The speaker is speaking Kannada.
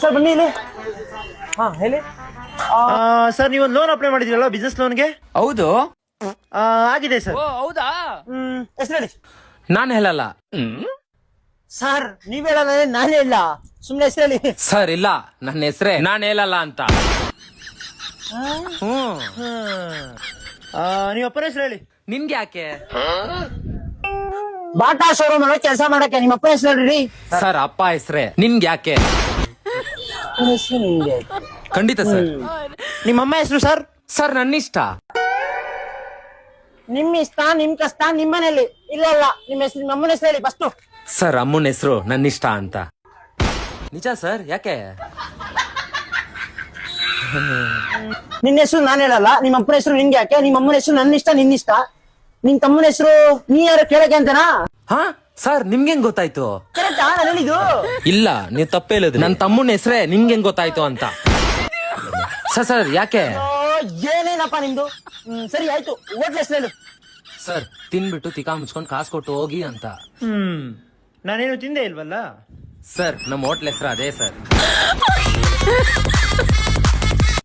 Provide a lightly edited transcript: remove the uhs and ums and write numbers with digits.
ಸರ್ ಬನ್ನಿ ಇಲ್ಲಿ. ಹಾ ಹೇಳಿ. ಸರ್ ನೀವೊಂದು ಲೋನ್ ಅಪ್ಲೈ ಮಾಡಿದ್ರಲ್ಲ, ಬಿಸ್ನೆಸ್ ಲೋನ್ಗೆ? ಹೌದು. ಆಗಿದೆ ಸರ್. ಹೌದಾ? ಹೆಸರು ಹೇಳಿ. ನಾನ್ ಹೇಳಲ್ಲ ಸರ್. ನೀವ್ ಹೇಳಲ್ಲ, ನಾನೇ ಇಲ್ಲ. ಸುಮ್ನೆ ಹೆಸರು ಹೇಳಿ. ಸರ್. ಇಲ್ಲ, ನನ್ನ ಹೆಸ್ರೇ ನಾನ್ ಹೇಳಲ್ಲ ಅಂತ. ನೀವ್ ಅಪ್ಪನ ಹೆಸರು ಹೇಳಿ. ನಿಮ್ಗೆ ಯಾಕೆ? ಬಾಟಾ ಶೋರೂಮ್ ಅಲ್ಲಿ ಕೆಲಸ ಮಾಡಕ್ಕೆ ನಿಮ್ಮ ಅಪ್ಪನ ಹೆಸರು ಹೇಳ್ರಿ. ಸರ್ ಅಪ್ಪ ಹೆಸ್ರೇ. ನಿಮ್ಗೆ ಯಾಕೆ? ಖಂಡಿತ ಸರ್. ನಿಮ್ಮ ಅಮ್ಮ ಹೆಸರು ಸರ್? ಸರ್ ನನ್ನಿಷ್ಟ. ನಿಮ್ ಇಷ್ಟ, ನಿಮ್ ಕಷ್ಟ, ನಿಮ್ ಮನೇಲಿ. ಇಲ್ಲ ನಿಮ್ಮ ಹೆಸರು, ನಿಮ್ಮ ಅಮ್ಮನ ಹೆಸರು ಹೇಳಿ ಫಸ್ಟ್. ಸರ್ ಅಮ್ಮನ ಹೆಸರು ನನ್ನಿಷ್ಟ ಅಂತ. ನಿಜ ಸರ್. ಯಾಕೆ? ನಿನ್ನ ಹೆಸರು ನಾನು ಹೇಳಲ್ಲ, ನಿಮ್ಮ ಅಪ್ಪನ ಹೆಸರು ನಿನ್ಗೆ ಯಾಕೆ? ನಿಮ್ಮ ಅಮ್ಮನ ಹೆಸರು ನನ್ನ ಇಷ್ಟ, ನಿನ್ನಿಷ್ಟ. ನಿನ್ ತಮ್ಮನ ಹೆಸರು ನೀ ಯಾರು ಕೇಳಕ್ಕೆ ಅಂತನಾ? ಹಾ ಸರ್, ನಿಮ್ಗೆ ಹೆಂಗ್ ಗೊತ್ತಾಯ್ತು? ಕರೆಕ್ಟಾ ನಾನು ಹೇಳಿದ್ದು? ಇಲ್ಲ, ನೀವ್ ತಪ್ಪೇ ಹೇಳಿದ್ರಿ. ನನ್ ತಮ್ಮನ ಹೆಸ್ರೇ ನಿಮ್ಗೆ ಹೆಂಗ್ ಗೊತ್ತಾಯ್ತು ಅಂತ. ಸರ್ ಯಾಕೆ? ಏನೇನಪ್ಪ ನಿಮ್ದು? ಸರಿ ಆಯ್ತು, ಹೋಟ್ಲ್ ಹೆಸರು ಹೇಳು. ಸರ್ ತಿನ್ಬಿಟ್ಟು ತಿಕಾ ಮುಚ್ಕೊಂಡು ಕಾಸು ಕೊಟ್ಟು ಹೋಗಿ ಅಂತ. ನಾನೇನು ತಿಂದೆ ಇಲ್ವಲ್ಲ. ಸರ್ ನಮ್ಮ ಹೋಟ್ಲ್ ಹೆಸರು ಅದೇ ಸರ್.